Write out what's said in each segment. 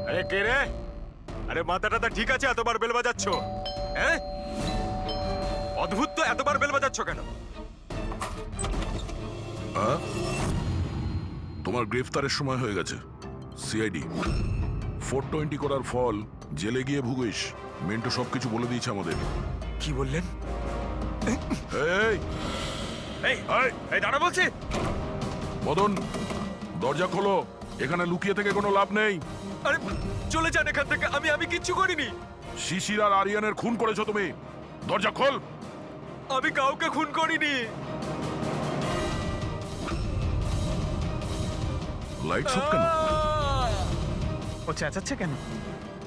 আরে কে রে? আরে মাথাটা ঠিক আছে, এতবার বেল বাজাচ্ছ? হ্যাঁ, অদ্ভুত তো, এতবার বেল বাজাচ্ছ কেন? তোমার গ্রেফতারের সময় হয়ে গেছে। সিআইডি 420 করার ফল জেলে গিয়ে ভুগিস। মেন্টু সবকিছু বলে দিয়েছে আমাদের। কি বললেন? এই এই এই দাঁড়া বলছি। মদন, দরজা খোলো। এখানে লুকিয়ে থেকে কোনো লাভ নেই। আরে চলে যান এখান থেকে, আমি কিচ্ছু করিনি। শিশির আর আরিয়ানের খুন করেছো তুমি। দরজা খোল। আমি কাউকে খুন করিনি। লাইট সব কেন? ও চেঁচাচ্ছে কেন?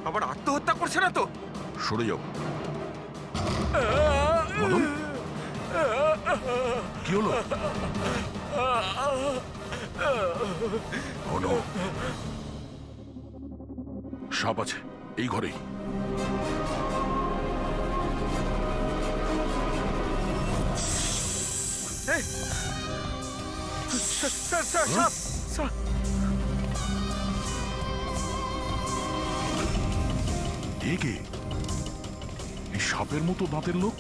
আবার আত্মহত্যা করছে না তো? সরে যাও। মদন, কি হলো? হলো সাপ আছে এই ঘরেই। এই, স্যার, স্যার, সাপ, সাপ। এ কে? এই সাপের মতো দাঁতের লোক?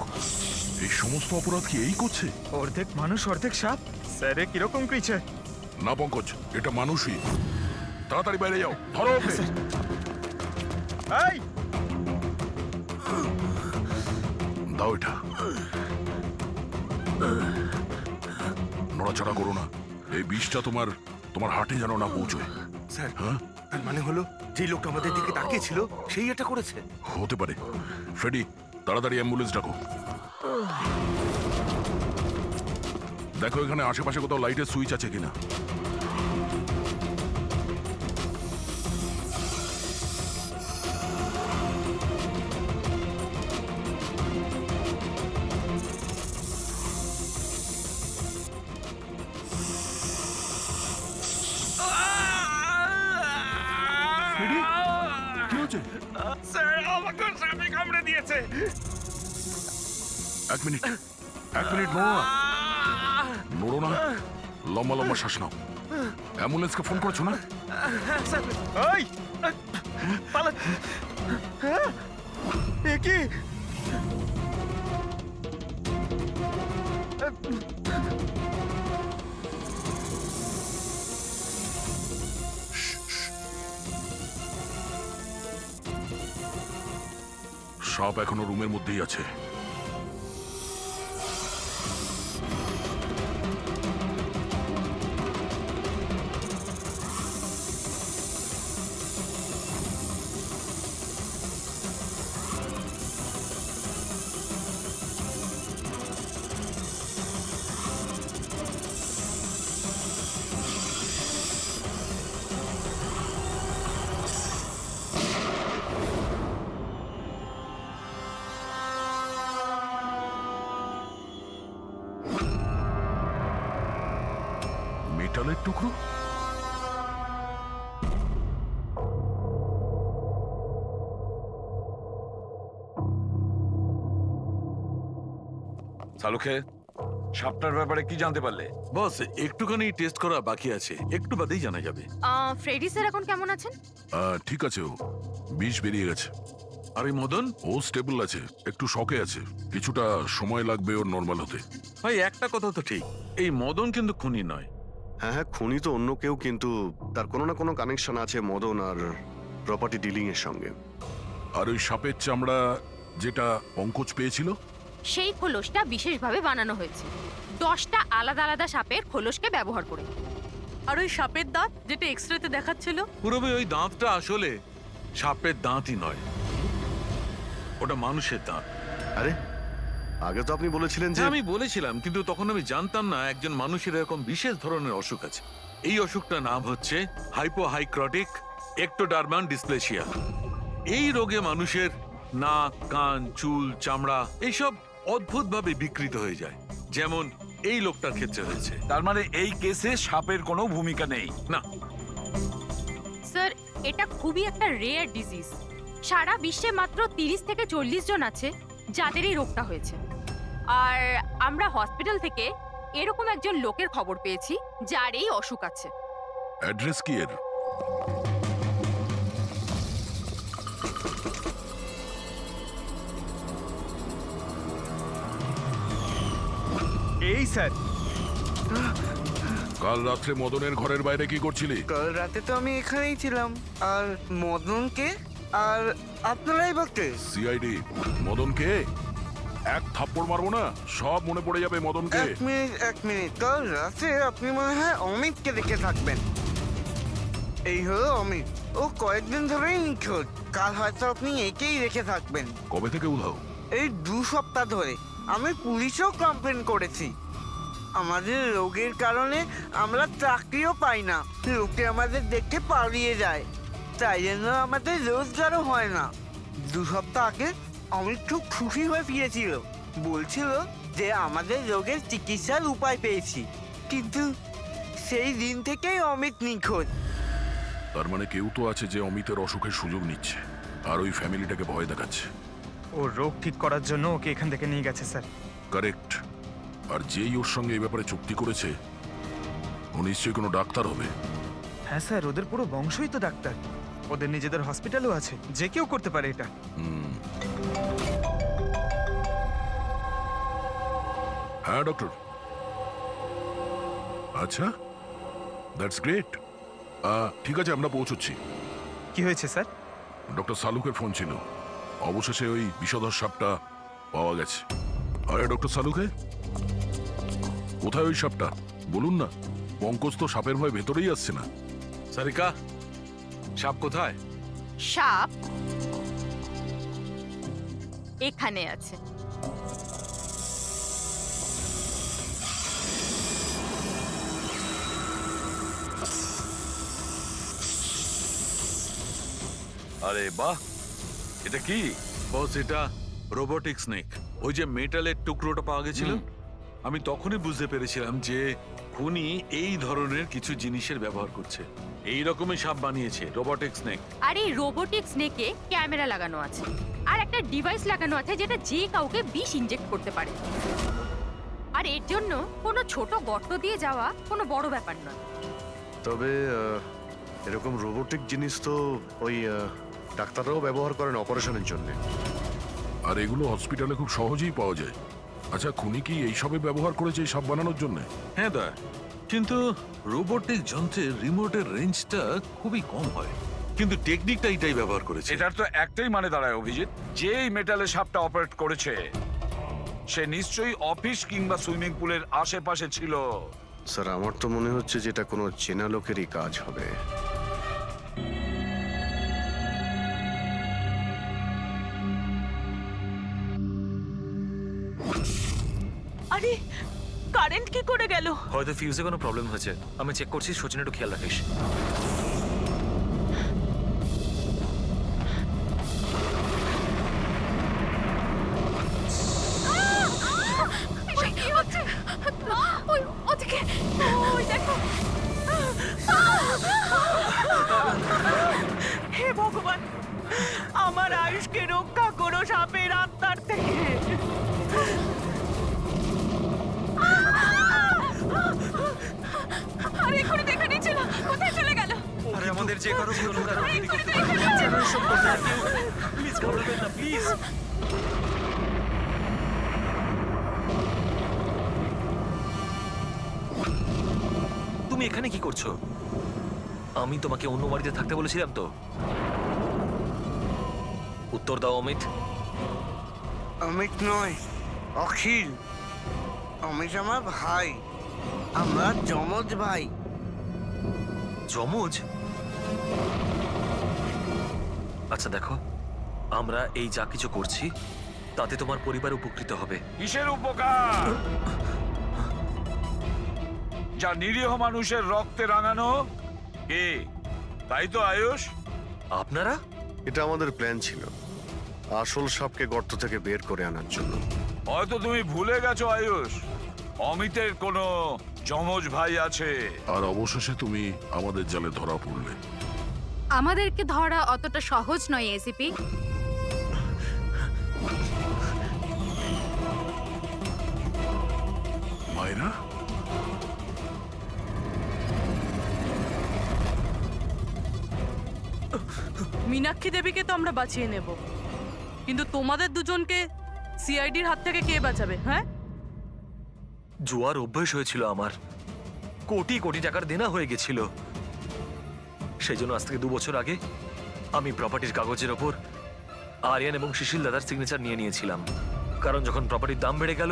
এই সমস্ত অপরাধ কি এই করছে? অর্ধেক মানুষ অর্ধেক সাপ। স্যারে কিরকম ক্রিচার? না পঙ্কজ, এটা মানুষই। তাড়াতাড়ি বাইরে যাও, ধরো ওকে। এই দাও এটা। নড়াচড়া করো না। এই বিষটা তোমার হার্টে যেন না পৌঁছয়। স্যার, হ্যাঁ, তার মানে হলো যে লোকটা আমাদের দিকে তাকিয়ে ছিল সেই এটা করেছে। হতে পারে। ফ্রেডি, তাড়াতাড়ি অ্যাম্বুলেন্স ডাকো। দেখো এখানে আশেপাশে কোথাও লাইটের সুইচ আছে কিনা। কি হচ্ছে? স্যার, আমাকে সাপে কামড়ে দিয়েছে। এক মিনিট নড়ো না। নড়ো না, লম্বা লম্বা শ্বাস নাও। অ্যাম্বুলেন্সকে ফোন করেছো না? হ্যাঁ স্যার। এই পালা। হ্যাঁ, এ কি? সাপ এখনো রুমের মধ্যেই আছে। মেটালের টুকরো? সালুখে, সাপটার ব্যাপারে কি জানতে পারলে? বস, একটুখানি টেস্ট করা বাকি আছে, একটু বাদেই জানা যাবে। ফ্রেডি স্যার এখন কেমন আছেন? ঠিক আছে, ও বিষ বেরিয়ে গেছে। আর এই মদন? ও স্টেবল আছে, একটু শকে আছে। কিছুটা সময় লাগবে ওর নর্মাল হতে। ভাই, একটা কথা তো ঠিক, এই মদন কিন্তু খুনি নয়। হ্যাঁ হ্যাঁ, খুনি তো অন্য কেউ, কিন্তু তার কোনো না কোনো কানেকশন আছে মদন আর প্রপার্টি ডিলিং এর সঙ্গে। আর ওই সাপের চামড়া যেটা পঙ্কজ পেয়েছিল, সেই খোলসটা বিশেষভাবে বানানো হয়েছে 10টা আলাদা আলাদা সাপের খোলসকে ব্যবহার করে। আর ওই সাপের দাঁত যেটা এক্সরেতে দেখাচ্ছিল, পুরোবে ওই দাঁতটা আসলে সাপের দাঁতই নয়, ওটা মানুষের দাঁত। আরে আগে তো আপনি বলেছিলেন যে আমি বলেছিলাম, কিন্তু তখন আমি জানতাম না একজন মানুষের এরকম বিশেষ ধরনের অসুখ আছে। এই অসুখটার নাম হচ্ছে হাইপোহাইক্রটিক একটোডার্মান ডিসপ্লেসিয়া। এই রোগে মানুষের নাক, কান, চুল, চামড়া এইসব অদ্ভুতভাবে বিকৃত হয়ে যায়, যেমন এই লোকটার ক্ষেত্রে হয়েছে। তার মানে এই কেসে সাপের কোনো ভূমিকা নেই? না, স্যার, এটা খুবই একটা রেয়ার ডিজিজ। সারা বিশ্বে মাত্র 30 থেকে 40 জন আছে যাদের এই রোগটা হয়েছে। আর আমরা হসপিটাল থেকে এরকম একজন লোকের খবর পেয়েছি যার এই অসুখ আছে। অ্যাড্রেস কি এর? এই স্যার, কাল রাত্রে মদনের ঘরের বাইরে কি করছিলি? কাল রাতে তো আমি এখানেই ছিলাম। আর মদনকে আর আপনারাই বলতে সিআইডি মদনকে এক থাপ্পড় মারবো না, সব মনে পড়ে যাবে মদনকে। এক মিনিট কাল রাতে আপনি মনে হয় অমিতকে দেখে থাকবেন। এই হলো অমিত, ও কয়েকদিন ধরেই নিখোঁজ। কাল হয়তো আপনি একেই রেখে থাকবেন। কবে থেকে উধাও? এই 2 সপ্তাহ ধরে আমি পুলিশেও কমপ্লেন করেছি। আমাদের রোগের কারণে আমরা চাকরিও পাই না, লোকে আমাদের দেখে পালিয়ে যায়, তাই জন্য আমাদের রোজগারও হয় না। 2 সপ্তাহ আগে অমিত খুব খুশি হয়ে ফিরেছিল, বলছিল যে আমাদের রোগের চিকিৎসার উপায় পেয়েছি। কিন্তু সেই দিন থেকেই অমিত নিখোঁজ। তার মানে কেউ তো আছে যে অমিতের অসুখের সুযোগ নিচ্ছে আর ওই ফ্যামিলিটাকে ভয় দেখাচ্ছে। ও রোগ ঠিক করার জন্য ওকে এখান থেকে নিয়ে গেছে স্যার। কারেক্ট। আর যেই ওর সঙ্গে এই ব্যাপারে চুক্তি করেছে ও নিশ্চয়ই কোনো ডাক্তার হবে। হ্যাঁ স্যার, ওদের পুরো বংশই তো ডাক্তার। ওদের নিজেদের হসপিটালও আছে, যে কেউ করতে পারে এটা। হ্যাঁ ডক্টর। আচ্ছা, দ্যাটস গ্রেট। ঠিক আছে, আমরা পৌঁছচ্ছি। কি হয়েছে স্যার? ডক্টর সালুকের ফোন ছিল, অবশেষে ওই বিষধর সাপটা পাওয়া গেছে। আরে ডক্টর সালুকে, কোথায় ওই সাপটা বলুন না? পঙ্কজ তো সাপের ভয় ভেতরেই আসছে না। সারিকা, সাপ কোথায়? সাপ এখানে আছে। আরে বাহ, এটা কি? বস, এটা রোবোটিক স্নেক। ওই যে মেটালের টুকরোটা পাওয়া গেছিল, আমি তখনই বুঝতে পেরেছিলাম যে খুনি এই ধরনের কিছু জিনিসের ব্যবহার করছে। এই রকমই সাপ বানিয়েছে রোবোটিক স্নেক। আর এই রোবোটিক স্নেকে ক্যামেরা লাগানো আছে আর একটা ডিভাইস লাগানো আছে যেটা যে কাউকে বিষ ইনজেক্ট করতে পারে। আর এর জন্য কোনো ছোট গর্ত দিয়ে যাওয়া কোনো বড় ব্যাপার নয়। তবে এরকম রোবোটিক জিনিস তো ওই ডাক্তাররাও ব্যবহার করেন অপারেশনের জন্য। আর এগুলো হসপিটালে খুব সহজেই পাওয়া যায়। আচ্ছা, খুনি কি এইসবে ব্যবহার করেছে এই সাপ বানানোর জন্য? হ্যাঁ দা, কিন্তু রোবোটিক যন্ত্রের রিমোটের রেঞ্জটা খুবই কম হয়, কিন্তু টেকনিকটা এটাই ব্যবহার করেছে। এটার তো একটাই মানে দাঁড়ায় অভিজিৎ, যে এই মেটালের সাপটা অপারেট করেছে সে নিশ্চয়ই অফিস কিংবা সুইমিং পুলের আশেপাশে ছিল। স্যার, আমার তো মনে হচ্ছে যে এটা কোনো চেনা লোকেরই কাজ হবে। আরে কারেন্ট কি করে গেল? হয়তো ফিউজে কোনো প্রবলেম হয়েছে। আমি চেক করছি, সচিন একটু খেয়াল রাখিস। কি হচ্ছে? ওই ওদিকে, ওই দেখো। হে ভগবান, আমার আয়ুষকে রক্ষা করো সাপের আত্মার থেকে। আরে এখনই দেখা নিচ্ছে না, কোথায় চলে গেল? আরে আমাদের যে কারো কোনো কারো আরে এখনই তো দেখা নিচ্ছে না। প্লিজ ঘাবড়াবেন না, প্লিজ। তুমি এখানে কি করছো? আমি তোমাকে অন্য বাড়িতে থাকতে বলেছিলাম তো। উত্তর দাও অমিত। অমিত নয়, অখিল। অমিত আমার ভাই, আমরা যমজ ভাই। যমজ? আচ্ছা দেখো, আমরা এই যা কিছু করছি তাতে তোমার পরিবার উপকৃত হবে। কিসের উপকার? যা নিরীহ মানুষের রক্তে রাঙানো। কে? তাই তো আয়ুষ? আপনারা? এটা আমাদের প্ল্যান ছিল, আসল সাপকে গর্ত থেকে বের করে আনার জন্য। হয়তো তুমি ভুলে গেছো আয়ুষ, অমিতের কোনো যমজ ভাই আছে। আর অবশেষে তুমি আমাদের জালে ধরা পড়লে। আমাদেরকে ধরা অতটা সহজ নয় এসিপি। মায়েরা, মীনাক্ষী দেবীকে তো আমরা বাঁচিয়ে নেব, কিন্তু তোমাদের দুজনকে সিআইডির হাত থেকে কে বাঁচাবে? হ্যাঁ, জুয়ার অভ্যেস হয়েছিল আমার, কোটি কোটি টাকার দেনা হয়ে গেছিল। সেই জন্য আজ থেকে 2 বছর আগে আমি প্রপার্টির কাগজের ওপর আরিয়ান এবং শিশিল দাদার সিগনেচার নিয়ে নিয়েছিলাম। কারণ যখন প্রপার্টির দাম বেড়ে গেল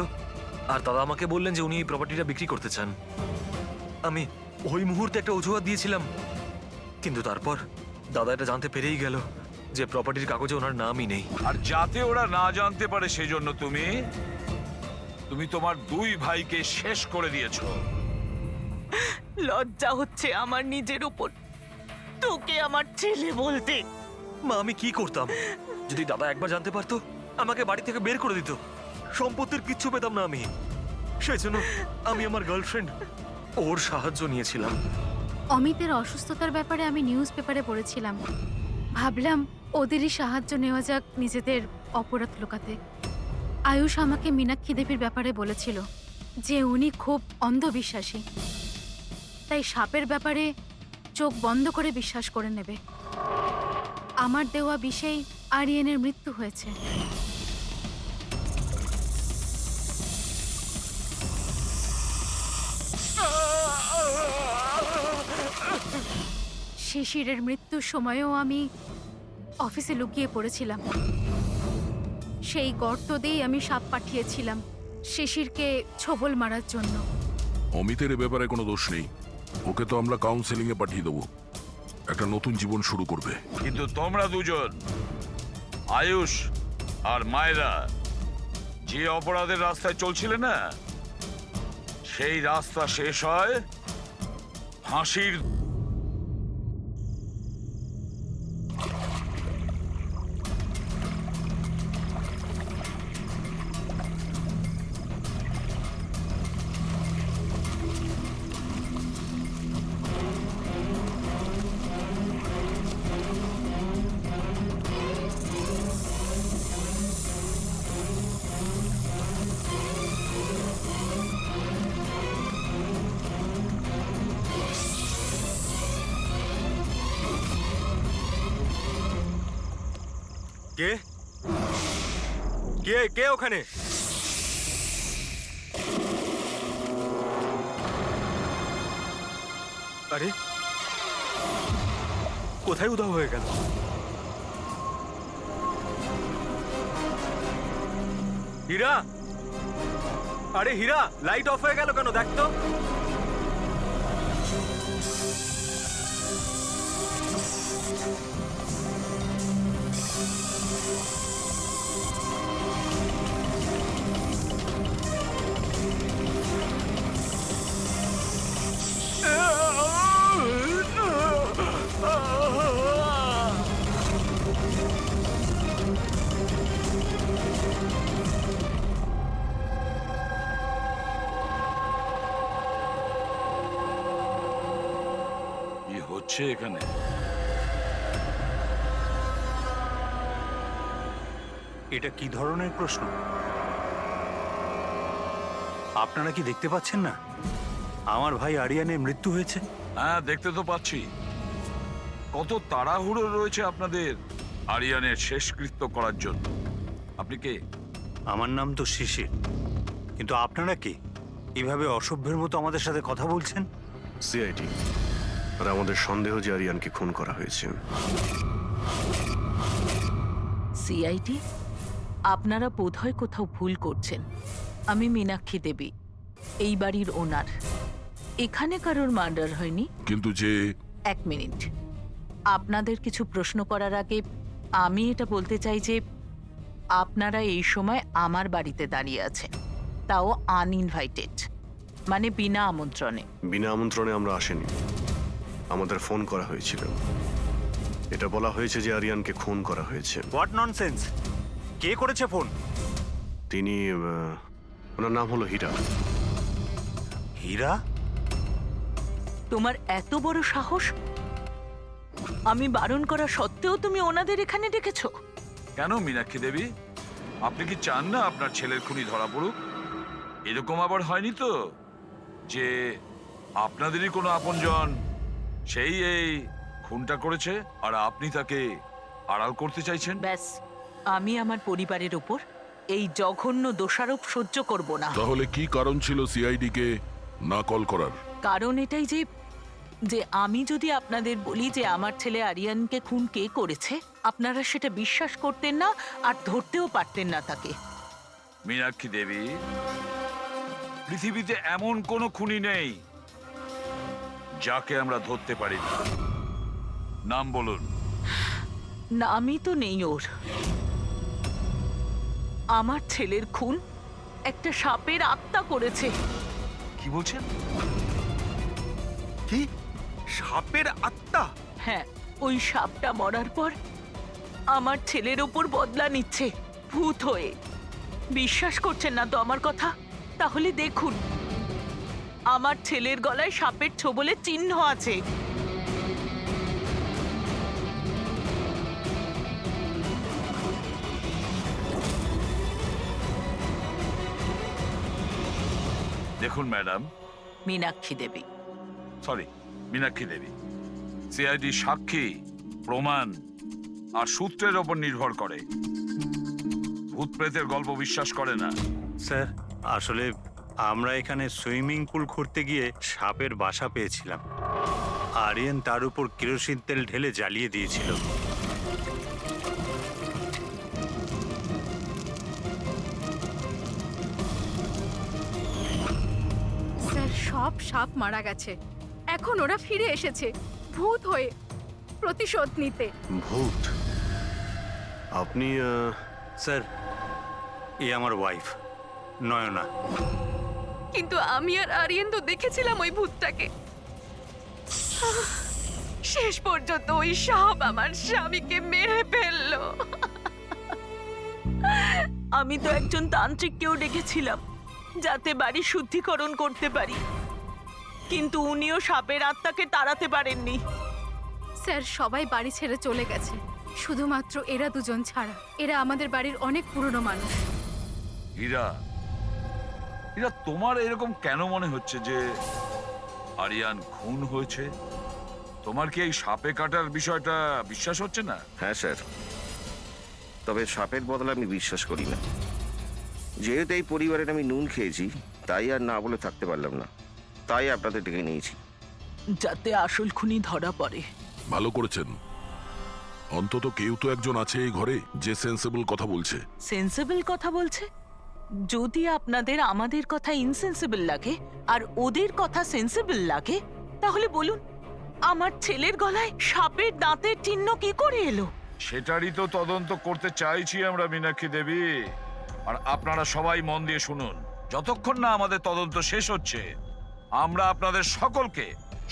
আর দাদা আমাকে বললেন যে উনি এই প্রপার্টিটা বিক্রি করতে চান, আমি ওই মুহূর্তে একটা অজুহাত দিয়েছিলাম। কিন্তু তারপর দাদা এটা জানতে পেরেই গেল যে প্রপার্টির কাগজে ওনার নামই নেই। আর যাতে ওরা না জানতে পারে সেই জন্য তুমি তোমার 2 ভাইকে শেষ করে দিয়েছো। লজ্জা হচ্ছে আমার নিজের উপর তোকে আমার ছেলে বলতে। মা, আমি কি করতাম? যদি দাদা একবার জানতে পারতো আমাকে বাড়ি থেকে বের করে দিত, সম্পত্তির কিচ্ছু পেতাম না আমি। সেই জন্য আমি আমার গার্লফ্রেন্ড ওর সাহায্য নিয়েছিলাম। অমিতের অসুস্থতার ব্যাপারে আমি নিউজ পেপারে পড়েছিলাম, ভাবলাম ওদেরই সাহায্য নেওয়া যাক নিজেদের অপরাধ লুকাতে। আয়ুষ আমাকে মীনাক্ষী দেবীর ব্যাপারে বলেছিল যে উনি খুব অন্ধবিশ্বাসী, তাই সাপের ব্যাপারে চোখ বন্ধ করে বিশ্বাস করে নেবে। আমার দেওয়া বিষেই আরিয়ানের মৃত্যু হয়েছে। শিশিরের মৃত্যুর সময়ও আমি অফিসে লুকিয়ে পড়েছিলাম। সেই গর্ত দিয়েই আমি সাপ পাঠিয়েছিলাম শিশিরকে ছোবল মারার জন্য। অমিতের এ ব্যাপারে কোনো দোষ নেই, ওকে তো আমরা কাউন্সেলিং এ পাঠিয়ে দেবো, একটা নতুন জীবন শুরু করবে। কিন্তু তোমরা দুজন, আয়ুষ আর মায়রা, যে অপরাধের রাস্তায় চলছিলে না, সেই রাস্তা শেষ হয় ফাঁসির। কে কে কে ওখানে? আরে কোথায় উধাও হয়ে গেল? হীরা, আরে হীরা, লাইট অফ হয়ে গেল কেন? দেখ তো। কি হচ্ছে এখানে? এটা কি ধরনের প্রশ্ন? আপনারা কি দেখতে পাচ্ছেন না আমার ভাই আরিয়ানের মৃত্যু হয়েছে? হ্যাঁ, দেখতে তো পাচ্ছি। কত তাড়াহুড়ো রয়েছে আপনাদের আরিয়ানের শেষকৃত্য করার জন্য। আপনি কে? আমার নাম তো শিশির, কিন্তু আপনারা কে? এভাবে অসভ্যের মতো আমাদের সাথে কথা বলছেন? সিআইডি, আর আমাদের সন্দেহ যে আরিয়ানকে খুন করা হয়েছে। সিআইডি, আপনারা বোধহয় কোথাও ভুল করছেন। আমি মীনাক্ষী দেবী, এই বাড়ির ওনার। এখানে কারোর মার্ডার হয়নি। কিন্তু যে 1 মিনিট, আপনাদের কিছু প্রশ্ন করার আগে আমি এটা বলতে চাই যে আপনারা এই সময় আমার বাড়িতে দাঁড়িয়ে আছেন, তাও আনইনভাইটেড, মানে বিনা আমন্ত্রণে। বিনা আমন্ত্রণে আমরা আসিনি, আমাদের ফোন করা হয়েছিল। এটা বলা হয়েছে যে আরিয়ানকে খুন করা হয়েছে। What nonsense! কে করেছে ফোন? তিনি ওনার নাম হলো হীরা। হীরা? তোমার এত বড় সাহস! আমি বারণ করা সত্ত্বেও তুমি ওনাদের এখানে ডেকেছো? কেন মীনাক্ষী দেবী, আপনি কি চান না আপনার ছেলের খুনি ধরা পড়ুক? এরকম আবার হয়নি তো যে আপনাদেরই কোনো আপনজন সেই এই খুনটা করেছে আর আপনি তাকে আড়াল করতে চাইছেন? ব্যাস, আমি আমার পরিবারের উপর এই জঘন্য দোষারোপ সহ্য করব না। তাহলে কি কারণ ছিল সিআইডি কে না কল করার? কারণ এটাই যে যে আমি যদি আপনাদের বলি যে আমার ছেলে আরিয়ানকে খুন কে করেছে, আপনারা সেটা বিশ্বাস করতেন না আর ধরতেও পারতেন না তাকে। মীনাক্ষী দেবী, পৃথিবীতে এমন কোনো খুনি নেই যাকে আমরা ধরতে পারি না। নাম বলুন। নামই তো নেই ওর। আমার ছেলের খুন একটা সাপের আত্মা করেছে। কি বলছেন? কি সাপের আত্মা? হ্যাঁ, ওই সাপটা মরার পর আমার ছেলের ওপর বদলা নিচ্ছে ভূত হয়ে। বিশ্বাস করছেন না তো আমার কথা? তাহলে দেখুন, আমার ছেলের গলায় সাপের ছোবলের চিহ্ন আছে। দেখুন ম্যাডাম, মীনাক্ষী দেবী। সরি, মীনাক্ষী দেবী, সিআইডি সাক্ষী, প্রমাণ আর সূত্রের ওপর নির্ভর করে। ভূত প্রেতের গল্প বিশ্বাস করে না। স্যার, আসলে আমরা এখানে সুইমিং পুল খুঁড়তে গিয়ে সাপের বাসা পেয়েছিলাম। আরিয়ান তার উপর কেরোসিন তেল ঢেলে জ্বালিয়ে দিয়েছিল। স্যার, সব সাপ মারা গেছে। এখন ওরা ফিরে এসেছে ভূত হয়ে প্রতিশোধ নিতে। ভূত? আপনি স্যার, এ আমার ওয়াইফ নয়না। কিন্তু আমি আর আরিয়ান তো দেখেছিলাম ওই ভূতটাকে। শেষ পর্যন্ত ওই সাপ আমার স্বামীকে মেরে ফেললো। আমি তো একজন তান্ত্রিককেও ডেকেছিলাম যাতে বাড়ি শুদ্ধিকরণ করতে পারি, কিন্তু উনিও সাপের আত্মাকে তাড়াতে পারেননি। স্যার, সবাই বাড়ি ছেড়ে চলে গেছে, শুধুমাত্র এরা দুজন ছাড়া। এরা আমাদের বাড়ির অনেক পুরনো মানুষ। হীরা, হীরা, তোমার এরকম কেন মনে হচ্ছে যে আরিয়ান খুন হয়েছে? তোমার কি এই সাপে কাটার বিষয়টা বিশ্বাস হচ্ছে না? হ্যাঁ স্যার, তবে সাপের বদলে আমি বিশ্বাস করি না। যেহেতু এই পরিবারের আমি নুন খেয়েছি, তাই আর না বলে থাকতে পারলাম না, তাই আপনাদের ডেকে নিয়েছি। যাতে আসল খুনি ধরা পড়ে। ভালো করেছেন। অন্তত কেউ তো একজন আছে এই ঘরে যে সেন্সেবল কথা বলছে। সেন্সিবল কথা বলছে? যদি আপনাদের আমাদের কথা ইনসেন্সিবল লাগে আর ওদের কথা সেন্সিবল লাগে, তাহলে বলুন আমার ছেলের গলায় সাপের দাঁতের চিহ্ন কি করে এলো? সেটারই তো তদন্ত করতে চাইছি আমরা, মীনাক্ষী দেবী। আর আপনারা সবাই মন দিয়ে শুনুন, যতক্ষণ না আমাদের তদন্ত শেষ হচ্ছে আমরা আপনাদের সকলকে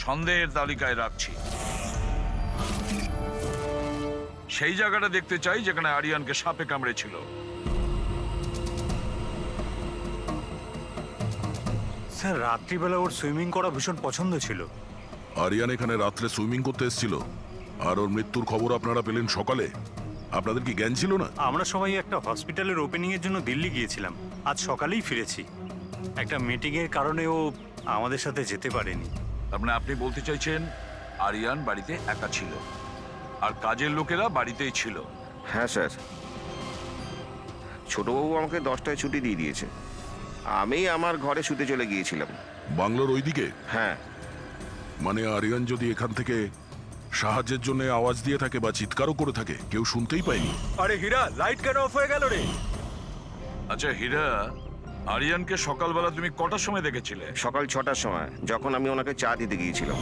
সন্দেহের তালিকায় রাখছি। সেই জায়গাটা দেখতে চাই যেখানে আরিয়ানকে সাপে কামড়েছিল। স্যার, রাত্রিবেলা ওর সুইমিং করা ভীষণ পছন্দ ছিল। আরিয়ান এখানে রাত্রে সুইমিং করতে এসেছিল, আর ওর মৃত্যুর খবর আপনারা পেলেন সকালে। আপনাদের কি জ্ঞান ছিল না? আমরা সবাই একটা হসপিটালের ওপেনিং এর জন্য দিল্লি গিয়েছিলাম। আজ সকালেই ফিরেছি। একটা মিটিং এর কারণে ও আমাদের সাথে যেতে পারেনি। তার মানে আপনি বলতে চাইছেন আরিয়ান বাড়িতে একা ছিল আর কাজের লোকেরা বাড়িতেই ছিল? হ্যাঁ স্যার, ছোটবাবু আমাকে 10টায় ছুটি দিয়ে দিয়েছে। আমি আমার ঘরে শুতে চলে গিয়েছিলাম। বাংলোর ওইদিকে? হ্যাঁ। মানে আরিয়ান যদি এখান থেকে সাহায্যের জন্য আওয়াজ দিয়ে থাকে বা চিৎকারও করে থাকে, কেউ শুনতেই পায়নি। আরে হীরা, লাইট কেন অফ হয়ে গেল রে? আচ্ছা হীরা, আরিয়ানকে সকালবেলা তুমি কটার সময় দেখেছিলে? সকাল 6টার সময়, যখন আমি ওনাকে চা দিতে গিয়েছিলাম।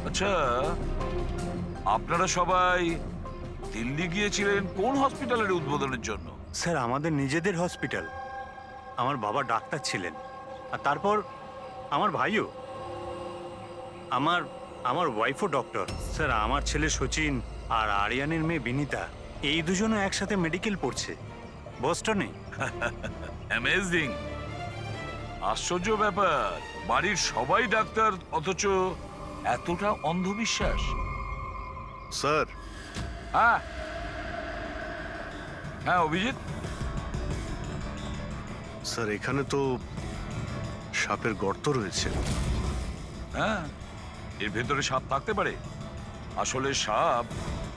আচ্ছা, আপনারা সবাই দিল্লি গিয়েছিলেন কোন হসপিটালের উদ্বোধনের জন্য? স্যার, আমাদের নিজেদের হসপিটাল। আমার বাবা ডাক্তার ছিলেন, আর তারপর আমার ভাইও। আমার ওয়াইফও ডক্টর। স্যার, আমার ছেলে সচিন আর আরিয়ানের মেয়ে বিনীতা, এই দুজনও একসাথে মেডিকেল পড়ছে বস্টনে। অ্যামেজিং, আশ্চর্য ব্যাপার। বাড়ির সবাই ডাক্তার, অথচ এতটা অন্ধবিশ্বাস। স্যার। হ্যাঁ হ্যাঁ, অভিজিৎ। স্যার, এখানে তো সাপের গর্ত রয়েছে। হ্যাঁ, এর ভেতরে সাপ থাকতে পারে? আসলে সাপ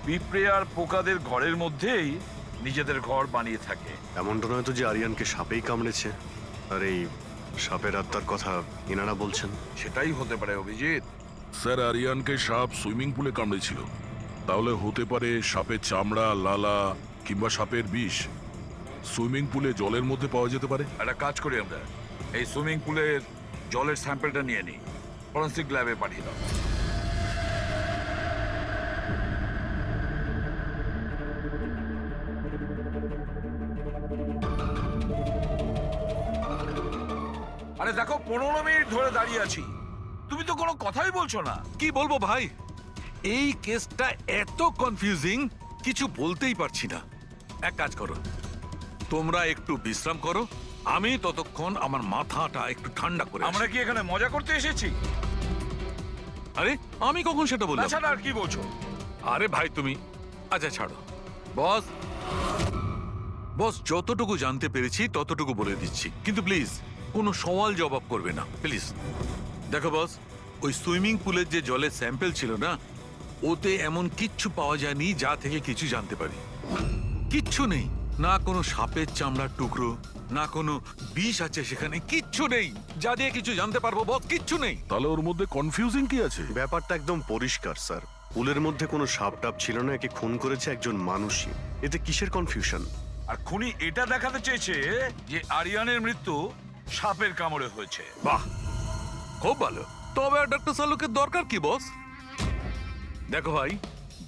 পিঁপড়ে আর পোকাদের ঘরের মধ্যেই নিজেদের ঘর বানিয়ে থাকে। এমনটা নয় তো যে আরিয়ানকে সাপেই কামড়েছে, আর এই সাপের আত্মার কথা এনারা বলছেন? সেটাই হতে পারে অভিজিৎ। স্যার, আরিয়ানকে সাপ সুইমিং পুলে কামড়েছিল। তাহলে হতে পারে সাপের চামড়া, লালা কিংবা সাপের বিষ সুইমিং পুলে জলের মধ্যে পাওয়া যেতে পারে। একটা কাজ করি আমরা, এই সুইমিং পুলের জলের স্যাম্পলটা নিয়ে নিই, ফরেন্সিক ল্যাবে পাঠিয়ে দাও। আরে দেখো, 15 মিনিট ধরে দাঁড়িয়ে আছি, তুমি তো কোনো কথাই বলছো না। কি বলবো ভাই, এই কেসটা এত কনফিউজিং, কিছু বলতেই পারছি না। এক কাজ করো, তোমরা একটু বিশ্রাম করো, আমি ততক্ষণ আমার মাথাটা একটু ঠান্ডা করে আমরা আসি। কি এখানে মজা করতে এসেছি? আরে আমি কখন সেটা বললাম? তাছাড়া আর কি বলছো? আরে ভাই তুমি, আচ্ছা ছাড়ো। বস, বস যতটুকু জানতে পেরেছি ততটুকু বলে দিচ্ছি, কিন্তু প্লিজ কোনো সওয়াল জবাব করবে না প্লিজ। দেখো বস, ওই সুইমিং পুলের যে জলের স্যাম্পল ছিল না, ওতে এমন কিচ্ছু পাওয়া যায়নি যা থেকে কিছু জানতে পারি। কিচ্ছু নেই, না কোনো সাপের চামড়ার টুকরো, না কোনো বিষ আছে সেখানে, কিচ্ছু নেই যা দিয়ে কিছু জানতে পারবো বস, কিচ্ছু নেই। তাহলে ওর মধ্যে কনফিউজিং কি আছে? ব্যাপারটা একদম পরিষ্কার স্যার, পুলের মধ্যে কোনো সাপ টাপ ছিল না, একে খুন করেছে একজন মানুষই। এতে কিসের কনফিউশন? আর খুনি এটা দেখাতে চেয়েছে যে আরিয়ানের মৃত্যু সাপের কামড়ে হয়েছে। বাহ, খুব ভালো। তবে ডক্টর সালুকের দরকার কি বস? দেখো ভাই,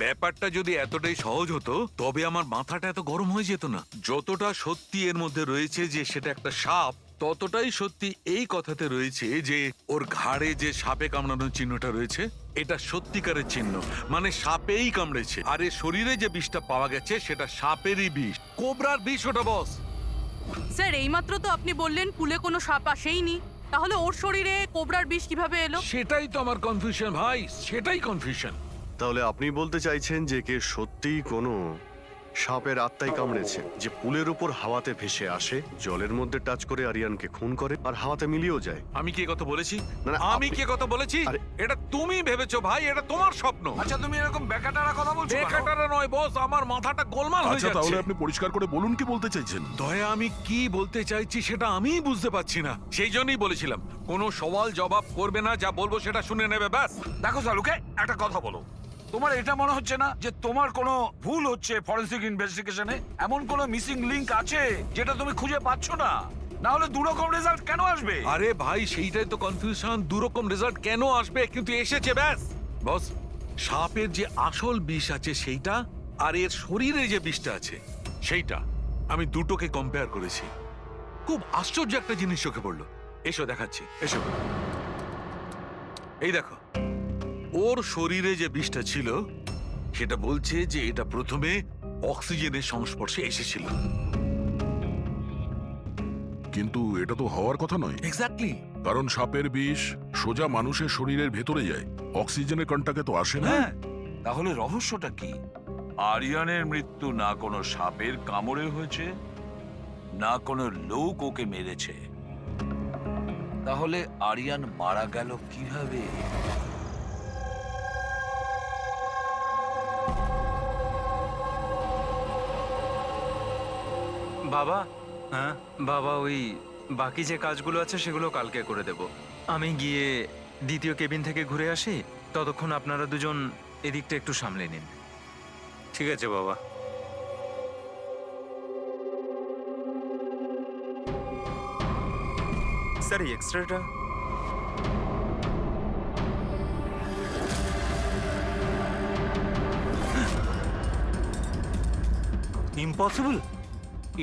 ব্যাপারটা যদি এতটাই সহজ হতো তবে আমার মাথাটা এত গরম হয়ে যেত না। যতটা সত্যি এর মধ্যে রয়েছে যে সেটা একটা সাপ, ততটাই সত্যি এই কথাতে রয়েছে যে ওর ঘাড়ে যে সাপে কামড়ানোর চিহ্নটা রয়েছে, এটা সত্যিকারের চিহ্ন, মানে সাপেই কামড়েছে। আর এর শরীরে যে বিষটা পাওয়া গেছে সেটা সাপেরই বিষ, কোবরার বিষ ওটা বস। স্যার, এইমাত্র তো আপনি বললেন পুলে কোনো সাপ আসেইনি, তাহলে ওর শরীরে কোবরার বিষ কিভাবে এলো? সেটাই তো আমার কনফিউশন ভাই, সেটাই কনফিউশন। তাহলে আপনি বলতে চাইছেন যে কে সত্যিই কোনো সাপের আত্মাই কামড়েছে, যে পুলের উপর হাওয়াতে ভেসে আসে, জলের মধ্যে টাচ করে আরিয়ানকে খুন করে আর হাওয়াতে মিলিয়েও যায়? আমি কি কথা বলেছি? না, না, আমি আপনি- কি কথা বলেছি? আরে- এটা তুমি ভেবেছো ভাই, এটা তোমার স্বপ্ন। আচ্ছা, তুমি এরকম বেকাটারা কথা বলছো কেন? বেকারটা নয় বস, আমার মাথাটা গোলমাল হয়ে আচ্ছা, তাহলে যাচ্ছে। আপনি পরিষ্কার করে বলুন কি বলতে চাইছেন। দয়া, আমি কি বলতে চাইছি সেটা আমিই বুঝতে পারছি না, সেই জন্যই বলেছিলাম কোনো সওয়াল জবাব করবে না, যা বলবো সেটা শুনে নেবে ব্যাস। দেখো সালুকে, একটা কথা বলো, তোমার এটা মনে হচ্ছে না যে তোমার কোনো ভুল হচ্ছে ফরেন্সিক ইনভেস্টিগেশনে? এমন কোনো মিসিং লিংক আছে যেটা তুমি খুঁজে পাচ্ছ না? না হলে দুরকম রেজাল্ট কেন আসবে? আরে ভাই, সেইটাই তো কনফিউশন, দুরকম রেজাল্ট কেন আসবে, কিন্তু এসেছে ব্যাস। বস, সাপের যে আসল বিষ আছে সেইটা, আর এর শরীরে যে বিষটা আছে সেইটা, আমি দুটোকে কম্পেয়ার করেছি। খুব আশ্চর্য একটা জিনিস চোখে পড়লো। এসো দেখাচ্ছি, এসো। এই দেখো, ওর শরীরে যে বিষটা ছিল সেটা বলছে যে এটা প্রথমে অক্সিজেনের সংস্পর্শে এসেছিল। কিন্তু এটা তো হওয়ার কথা নয়, এক্স্যাক্টলি। কারণ সাপের বিষ সোজা মানুষের শরীরের ভেতরে যায়, অক্সিজেনের কন্টাক্টে তো আসে না। হ্যাঁ, তাহলে রহস্যটা কি? আরিয়ানের মৃত্যু না কোনো সাপের কামড়ে হয়েছে, না কোনো লোক ওকে মেরেছে। তাহলে আরিয়ান মারা গেল কিভাবে? বাবা, হ্যাঁ বাবা, ওই বাকি যে কাজগুলো আছে সেগুলো কালকে করে দেব। আমি গিয়ে দ্বিতীয় কেবিন থেকে ঘুরে আসি, ততক্ষণ আপনারা দুজন এদিকটা একটু সামলে নিন। ঠিক আছে বাবা। স্যার, এই এক্সট্রাটা ইম্পসিবল,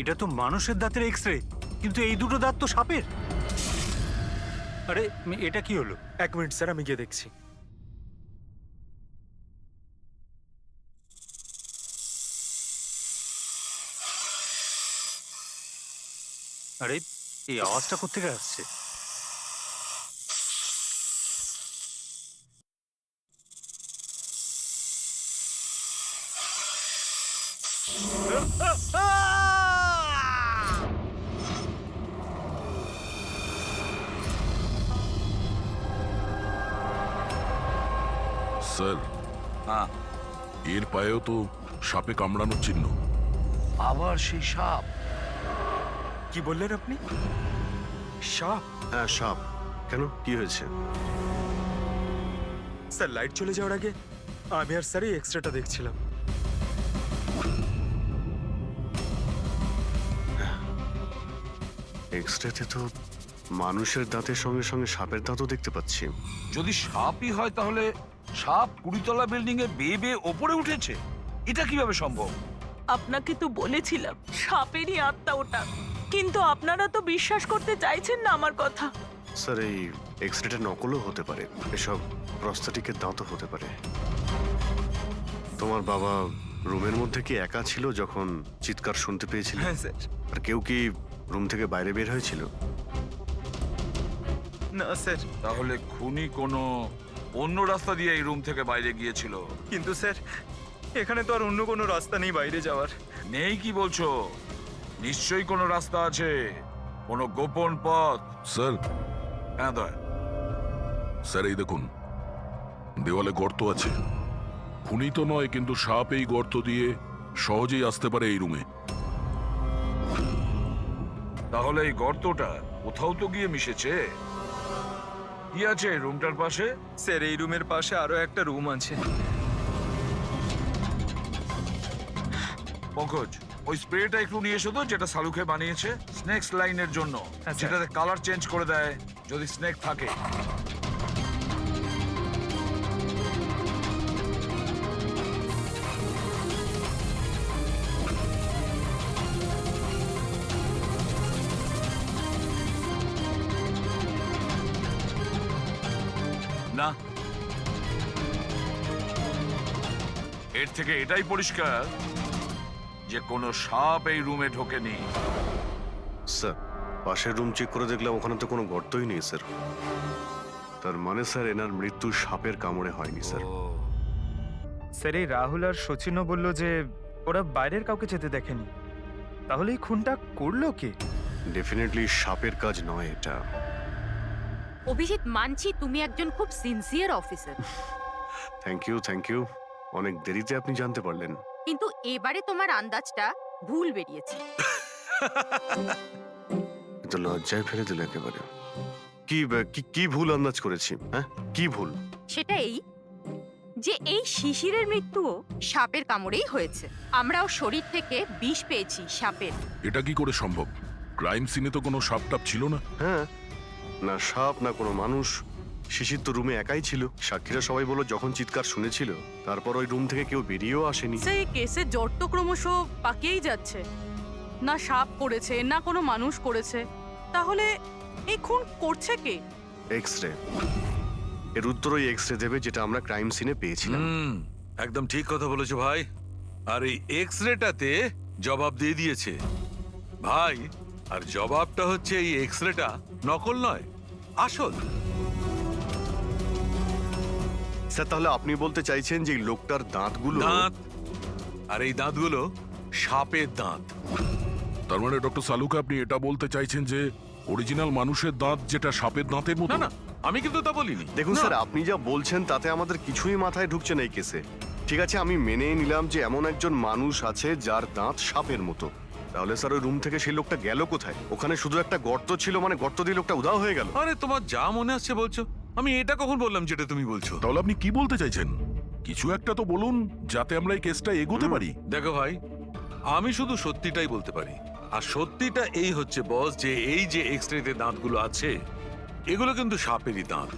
এটা তো মানুষের দাঁতের এক্স রে, কিন্তু এই দুটো দাঁত তো সাপের। আরে এটা কি হলো? 1 মিনিট স্যার, আমি গিয়ে দেখছি। আরে এই আওয়াজটা কোত্থেকে আসছে? স্যার হ্যাঁ, এর পায়েও তো সাপে কামড়ানোর চিহ্ন। আবার সেই সাপ। কি বললেন আপনি? সাপ? হ্যাঁ সাপ। কেন, কি হয়েছে? স্যার লাইট চলে যাওয়ার আগে আমি আর স্যারই এক্সট্রাটা দেখছিলাম। এক্সরেতে তো মানুষের দাঁতের সঙ্গে সঙ্গে সাপের দাঁতও দেখতে পাচ্ছি। যদি সাপই হয় তাহলে সাপ 20তলা বিল্ডিং এ বেয়ে বেয়ে ওপরে উঠেছে, এটা কিভাবে সম্ভব? আপনাকে তো বলেছিলাম সাপেরই আত্মা ওটা, কিন্তু আপনারা তো বিশ্বাস করতে চাইছেন না আমার কথা। স্যার এই এক্সরেটা নকলও হতে পারে, এসব প্রস্থেটিকের দাঁতও হতে পারে। তোমার বাবা রুমের মধ্যে কি একা ছিল যখন চিৎকার শুনতে পেয়েছিল? হ্যাঁ স্যার। আর কেউ কি রুম থেকে বাইরে বের হয়েছিল? না স্যার। তাহলে খুনি কোনো অন্য রাস্তা দিয়ে এই রুম থেকে বাইরে গিয়েছিল। কিন্তু স্যার এখানে তো আর অন্য কোনো রাস্তা নেই বাইরে যাওয়ার। নেই কি বলছো? নিশ্চয়ই কোনো রাস্তা আছে, কোনো গোপন পথ। স্যার, হ্যাঁ দয়া। স্যার এই দেখুন, দেওয়ালে গর্ত আছে। খুনি তো নয়, কিন্তু সাপ এই গর্ত দিয়ে সহজেই আসতে পারে এই রুমে। তাহলে এই গর্তটা কোথাও তো গিয়ে মিশেছে। কি আছে এই রুমটার পাশে? স্যার এই রুমের পাশে আরো একটা রুম আছে। পঙ্কজ, ওই স্প্রেটা একটু নিয়ে এসো তো, যেটা সালুকে বানিয়েছে স্নেক লাইনের জন্য, হ্যাঁ, স্যার। যেটাতে কালার চেঞ্জ করে দেয় যদি স্নেক থাকে। না, এর থেকে এটাই পরিষ্কার যে কোনো সাপ এই রুমে ঢোকেনি। স্যার পাশের রুম চেক করে দেখলাম ওখানে তো কোনো গর্তই নেই স্যার। তার মানে স্যার এনার মৃত্যু সাপের কামড়ে হয়নি স্যার। স্যার এই রাহুল আর সচিনও বলল যে ওরা বাইরের কাউকে যেতে দেখেনি। তাহলে এই খুনটা করলো কে? ডেফিনেটলি সাপের কাজ নয় এটা। অভিজিৎ, মানছি তুমি একজন খুব সিনসিয়ার অফিসার, থ্যাংক ইউ। অনেক দেরিতে আপনি জানতে পারলেন। কিন্তু এবারে তোমার আন্দাজটা ভুল বেরিয়েছে। কিন্তু লজ্জায় ফেলে দিল একেবারে। কি ভুল আন্দাজ করেছি? হ্যাঁ, কি ভুল? সেটা এই যে এই শিশিরের মৃত্যুও সাপের কামড়েই হয়েছে। আমরাও শরীর থেকে বিষ পেয়েছি সাপের। এটা কি করে সম্ভব? ক্রাইম সিনে তো কোনো সাপ টাপ ছিল না। হ্যাঁ, না সাপ না কোনো মানুষ। শিশির তো রুমে একাই ছিল। সাক্ষীরা সবাই বলল যখন চিৎকার শুনেছিল তারপর ওই রুম থেকে কেউ বেরিয়েও আসেনি। সেই কেসের জট তো ক্রমশ পাকিয়েই যাচ্ছে। না সাপ করেছে না কোনো মানুষ করেছে, তাহলে এই খুন করছে কে? এক্সরে। এর উত্তর ওই এক্সরে দেবে যেটা আমরা ক্রাইম সিনে পেয়েছিলাম। একদম ঠিক কথা বলেছো ভাই। আর এই এক্সরেটাতে জবাব দিয়ে দিয়েছে ভাই। আর জবাবটা হচ্ছে এই এক্সরেটা নকল নয়, আসল। স্যার তাহলে আপনি বলতে চাইছেন যে এই লোকটার দাঁতগুলো? দাঁত, আর এই দাঁতগুলো সাপের দাঁত। তার মানে ডক্টর সালুকে আপনি এটা বলতে চাইছেন যে অরিজিনাল মানুষের দাঁত যেটা সাপের দাঁতের মতো? না না, আমি কিন্তু তা বলিনি। দেখুন না। স্যার, আপনি যা বলছেন তাতে আমাদের কিছুই মাথায় ঢুকছে না এই কেসে। ঠিক আছে, আমি মেনে নিলাম যে এমন একজন মানুষ আছে যার দাঁত সাপের মতো। তাহলে স্যার ওই রুম থেকে সেই লোকটা গেল কোথায়? ওখানে শুধু একটা গর্ত ছিল, মানে গর্ত দিয়ে লোকটা উধাও হয়ে গেল। আরে তোমার যা মনে আসছে বলছো। আমি এটা কখন বললাম যেটা তুমি বলছো? তাহলে আপনি কি বলতে চাইছেন? কিছু একটা তো বলুন যাতে আমরা এই কেসটা এগোতে পারি। দেখো ভাই, আমি শুধু সত্যিটাই বলতে পারি। আর সত্যিটা এই হচ্ছে বস, যে এই যে এক্সরেতে দাঁতগুলো আছে এগুলো কিন্তু সাপেরই দাঁত।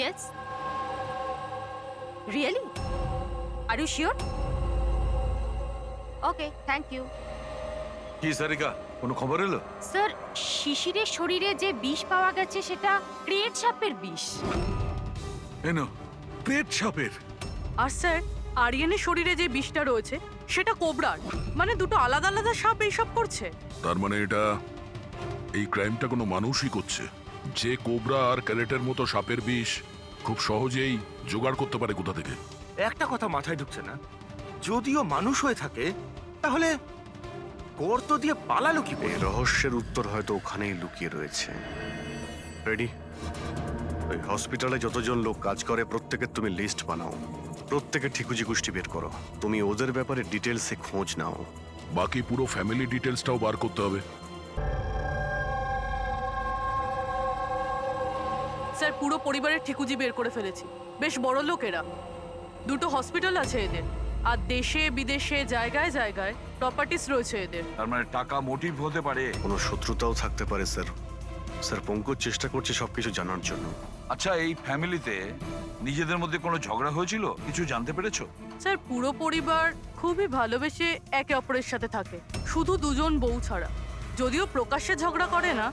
Yes? Really? Are you sure? Okay, thank you. কি সারিকা, কোনো খবর এলো? স্যার, শিশিরের শরীরে যে বিষ পাওয়া গেছে সেটা ক্রিয়েট সাপের বিষ। এনো, পেট সাপের। আর স্যার আরিয়ানের শরীরে যে বিষটা রয়েছে সেটা কোবরার। মানে দুটো আলাদা আলাদা সাপ এইসব করছে। তার মানে এটা এই ক্রাইমটা কোনো মানুষই করছে, যে কোবরা আর ক্যারেটের মতো সাপের বিষ খুব সহজেই জোগাড় করতে পারে কোথা থেকে। একটা কথা মাথায় ঢুকছে না, যদিও মানুষ হয়ে থাকে তাহলে গর্ত দিয়ে পালালো কি করে? এই রহস্যের উত্তর হয়তো ওখানেই লুকিয়ে রয়েছে। রেডি? ওই হসপিটালে যতজন লোক কাজ করে প্রত্যেকের তুমি লিস্ট বানাও, প্রত্যেকের ঠিকুজি গোষ্ঠী বের করো, তুমি ওদের ব্যাপারে ডিটেলসে খোঁজ নাও। বাকি পুরো ফ্যামিলি ডিটেলসটাও বার করতে হবে। স্যার পুরো পরিবারের ঠিকুজি বের করে ফেলেছি। বেশ বড় লোক এরা, 2টো হসপিটাল আছে এদের, আর দেশে বিদেশে জায়গায় জায়গায় প্রপার্টিস রয়েছে এদের। তার মানে টাকা মোটিভ হতে পারে। কোনো শত্রুতাও থাকতে পারে স্যার। স্যার পঙ্কজ চেষ্টা করছে সবকিছু জানার জন্য। আচ্ছা, এই ফ্যামিলিতে নিজেদের মধ্যে কোনো ঝগড়া হয়েছিল, কিছু জানতে পেরেছো? স্যার পুরো পরিবার খুবই ভালোবেসে একে অপরের সাথে থাকে, শুধু 2জন বউ ছাড়া। যদিও প্রকাশ্যে ঝগড়া করে না,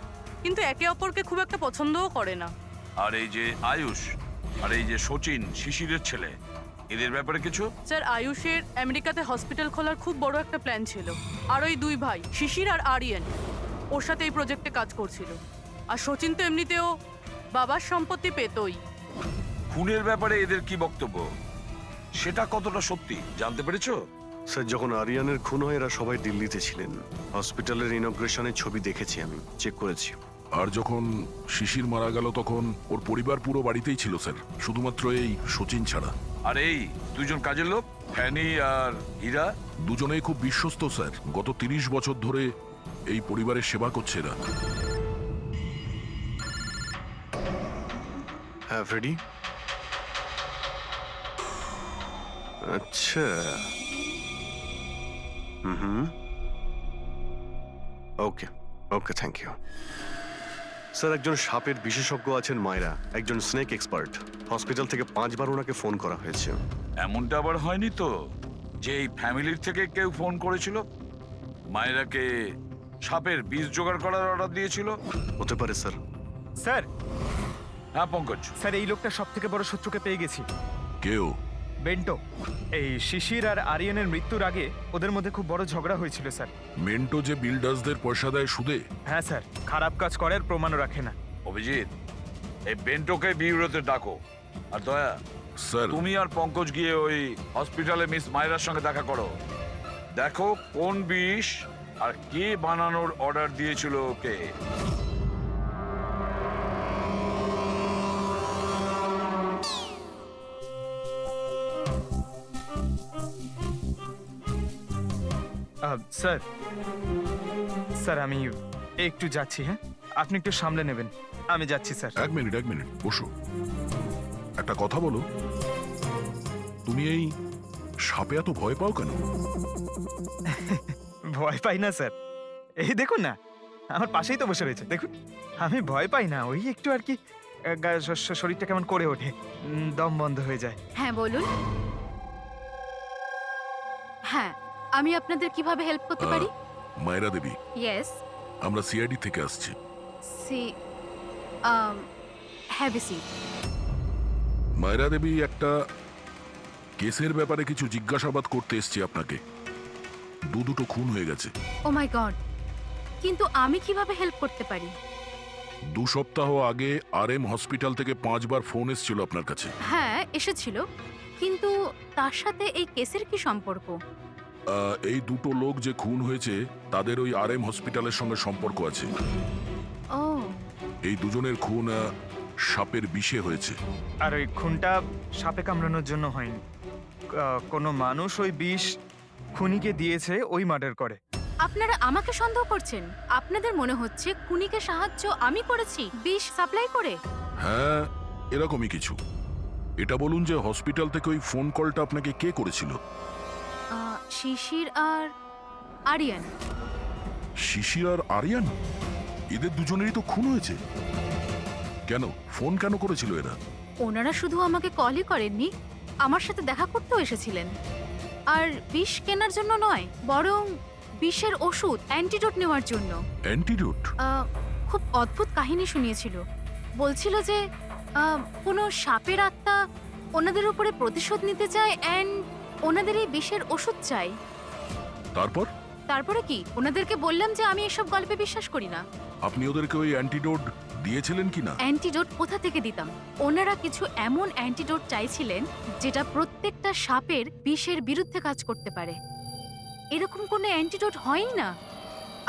কিন্তু একে অপরকে খুব একটা পছন্দও করে না। আর এই যে আয়ুষ আর এই যে সচিন, শিশিরের ছেলে, এদের ব্যাপারে কিছু? স্যার আয়ুষের আমেরিকাতে হসপিটাল খোলার খুব বড় একটা প্ল্যান ছিল, আর ওই 2 ভাই শিশির আর আরিয়ান ওর সাথে এই প্রজেক্টে কাজ করছিল। আর সচিন তো এমনিতেও বাবার সম্পত্তি পেতই। খুনের ব্যাপারে এদের কি বক্তব্য, সেটা কতটা সত্যি জানতে পেরেছো? স্যার যখন আরিয়ানের খুন হয় এরা সবাই দিল্লিতে ছিলেন। হসপিটালের ইনগ্রেশনের ছবি দেখেছি, আমি চেক করেছি। আর যখন শিশির মারা গেল তখন ওর পরিবার পুরো বাড়িতেই ছিল স্যার, শুধুমাত্র এই সচিন ছাড়া। আর এই 2জন কাজের লোক, ফ্যানি আর হীরা, দুজনেই খুব বিশ্বস্ত স্যার। গত 30 বছর ধরে এই পরিবারের সেবা করছে এরা। হ্যাঁ ফ্রেডি। আচ্ছা, হুম, ওকে ওকে, থ্যাংক ইউ স্যার। একজন সাপের বিশেষজ্ঞ আছেন মায়রা, একজন স্নেক এক্সপার্ট। হসপিটাল থেকে 5 বার ওনাকে ফোন করা হয়েছে। এমনটা আবার হয়নি তো যে এই ফ্যামিলির থেকে কেউ ফোন করেছিল, মায়েরাকে সাপের বীজ জোগাড় করার অর্ডার দিয়েছিল? হতে পারে স্যার। স্যার, হ্যাঁ পঙ্কজ। স্যার এই লোকটা সব থেকে বড় শত্রুকে পেয়ে গেছি। কেউ? বেন্টো। এই শিশির আর আরিয়ানের মৃত্যুর আগে ওদের মধ্যে খুব বড় ঝগড়া হয়েছিল স্যার। মেন্টো যে বিল্ডার্সদের পয়সা দেয় সুদে? হ্যাঁ স্যার, খারাপ কাজ করার প্রমাণও রাখে না। অভিজিৎ, এই বেন্টোকে বিউরোতে ডাকো। আর দয়া স্যার, তুমি আর পঙ্কজ গিয়ে ওই হসপিটালে মিস মায়রার সঙ্গে দেখা করো। দেখো কোন বিষ আর কে বানানোর অর্ডার দিয়েছিল ওকে। স্যার, স্যার আমি একটু যাচ্ছি। হ্যাঁ, আপনি একটু সামলে নেবেন, আমি যাচ্ছি স্যার। এক মিনিট বসো। একটা কথা বলো, তুমি এই সাপে এত ভয় পাও কেন? ভয় পাই না স্যার, এই দেখুন না, আমার পাশেই তো বসে রয়েছে, দেখুন। আমি ভয় পাই না, ওই একটু আর কি শরীরটা কেমন করে ওঠে, দম বন্ধ হয়ে যায়। হ্যাঁ বলুন। হ্যাঁ, আমি আপনাদের কিভাবে হেল্প করতে পারি? মায়রা দেবী, ইয়েস। আমরা সিআইডি থেকে আসছি। সি have a seat. Mayra Devi, একটা কেসের ব্যাপারে কিছু জিজ্ঞাসাবাদ করতে এসেছি আপনাকে। দুটো খুন হয়ে গেছে। ও মাই গড, কিন্তু আমি কিভাবে হেল্প করতে পারি? 2 সপ্তাহ আগে RM হসপিটাল থেকে 5 বার ফোন এসেছিল আপনার কাছে। হ্যাঁ এসেছিল, কিন্তু তার সাথে এই কেসের কি সম্পর্ক? এই 2 লোক যে খুন হয়েছে তাদের ওই RM হসপিটালের সঙ্গে সম্পর্ক আছে। ও, এই দুজনের খুন সাপের বিষে হয়েছে। আর ওই খুনটা সাপে কামড়ানোর জন্য হয়নি, কোনো মানুষ ওই বিষ খুনিকে দিয়েছে, ওই মার্ডার করে। আপনারা আমাকে সন্দেহ করছেন? আপনাদের মনে হচ্ছে খুনিকে সাহায্য আমি করেছি বিষ সাপ্লাই করে? হ্যাঁ, এরকমই কিছু। এটা বলুন যে হসপিটাল থেকে ওই ফোন কলটা আপনাকে কে করেছিল? শিশির আর আরিয়ান। শিশির আর আরিয়ান? এদের দুজনেরই তো খুন হয়েছে। কেন ফোন কেন করেছিল এরা? ওনারা শুধু আমাকে কলই করেননি, আমার সাথে দেখা করতেও এসেছিলেন। আর বিষ কেনার জন্য নয়, বরং বিষের ওষুধ, অ্যান্টিডোট নেওয়ার জন্য। অ্যান্টিডোট? খুব অদ্ভুত কাহিনী শুনিয়েছিল। বলছিল যে কোনো সাপের আত্মা ওনাদের উপরে প্রতিশোধ নিতে চায়, অ্যান্ড ওনাদের এই বিষের ওষুধ চাই। তারপরে কি? ওনাদেরকে বললাম যে আমি এসব গল্পে বিশ্বাস করি না। আপনি ওদেরকে ওই অ্যান্টিডোট দিয়েছিলেন কিনা? অ্যান্টিডোট কোথা থেকে দিতাম? ওনারা কিছু এমন অ্যান্টিডোট চাইছিলেন যেটা প্রত্যেকটা সাপের বিষের বিরুদ্ধে কাজ করতে পারে। এরকম কোনো অ্যান্টিডোট হয়ই না।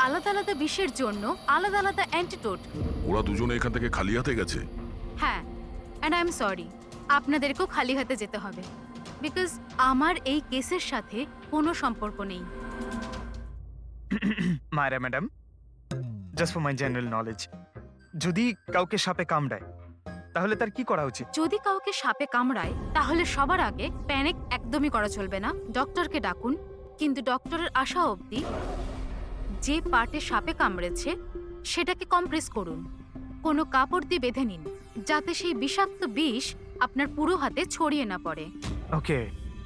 আলাদা আলাদা বিষের জন্য আলাদা আলাদা অ্যান্টিডোট। ওরা দুজনে এখান থেকে খালি হাতে গেছে। হ্যাঁ, অ্যান্ড আই এম সরি, আপনাদেরকেও খালি হাতে যেতে হবে, বিকজ আমার এই কেসের সাথে কোনো সম্পর্ক নেই। মায়েরা madam, just for my general knowledge, যদি কাউকে সাপে কামড়ায় তাহলে তার কি করা উচিত? যদি কাউকে সাপে কামড়ায় তাহলে সবার আগে প্যানিক একদমই করা চলবে না, ডক্টরকে ডাকুন। কিন্তু ডক্টরের আসা অবধি যে পার্টে সাপে কামড়েছে সেটাকে কম্প্রেস করুন, কোনো কাপড় দিয়ে বেঁধে নিন, যাতে সেই বিষাক্ত বিষ আপনার পুরো হাতে ছড়িয়ে না পড়ে। ওকে,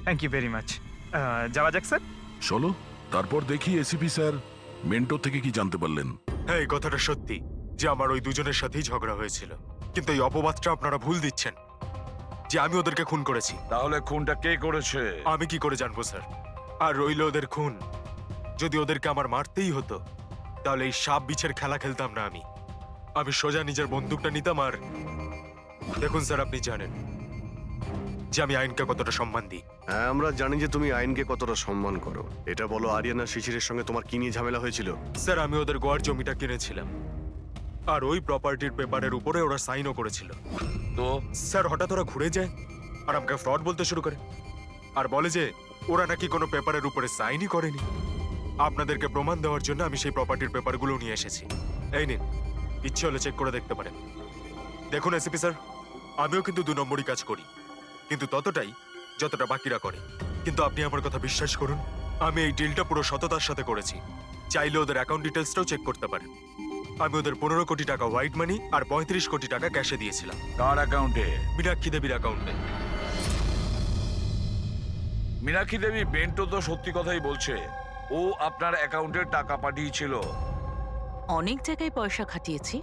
থ্যাংক ইউ ভেরি মাচ। যাওয়া যাক স্যার। চলো তারপর দেখি এসিপি স্যার মেন্টর থেকে কি জানতে পারলেন। হ্যাঁ, এই কথাটা সত্যি যে আমার ওই দুজনের সাথেই ঝগড়া হয়েছিল, কিন্তু এই অপবাদটা আপনারা ভুল দিচ্ছেন যে আমি ওদেরকে খুন করেছি। তাহলে খুনটা কে করেছে? আমি কি করে জানবো স্যার? আর রইল ওদের খুন, যদি ওদেরকে আমার মারতেই হতো তাহলে এই সাপ বিছের খেলা খেলতাম না। আমি সোজা নিজের বন্দুকটা নিতাম। আর দেখুন স্যার, আপনি জানেন যে আমি আইনকে কতটা সম্মান দিই। হ্যাঁ, আমরা জানি যে তুমি আইনকে কতটা সম্মান করো। এটা বলো, আরিয়ানা শিশিরের সঙ্গে তোমার কি নিয়ে ঝামেলা হয়েছিল? স্যার, আমি ওদের গোয়ার জমিটা কিনেছিলাম, আর ওই প্রপার্টির পেপারের উপরে ওরা সাইনও করেছিল। তো স্যার, হঠাৎ ওরা ঘুরে যায় আর আমাকে ফ্রড বলতে শুরু করে, আর বলে যে ওরা নাকি কোনো পেপারের উপরে সাইনই করেনি। আপনাদেরকে প্রমাণ দেওয়ার জন্য আমি সেই প্রপার্টির পেপারগুলো নিয়ে এসেছি। এই নিন, ইচ্ছে হলে চেক করে দেখতে পারেন। দেখুন এসিপি স্যার, আমিও কিন্তু 2 নম্বরই কাজ করি, কিন্তু ততটাই যতটা বাকিরা করে। কিন্তু আপনি আমার কথা বিশ্বাস করুন, আমি এই ডিলটা পুরো সততার সাথে করেছি। চাইলে ওদের অ্যাকাউন্ট ডিটেলসটাও চেক করতে পারেন। আমি ওদের 15 কোটি টাকা হোয়াইট মানি আর 35 কোটি টাকা ক্যাশে দিয়েছিলাম। কার অ্যাকাউন্টে? মীনাক্ষী দেবীর অ্যাকাউন্টে। মীনাক্ষী দেবী বেন্টো তো সত্যি কথাই বলছে, ও আপনার অ্যাকাউন্টে টাকা পাঠিয়েছিল। অনেক জায়গায় পয়সা খাটিয়েছি,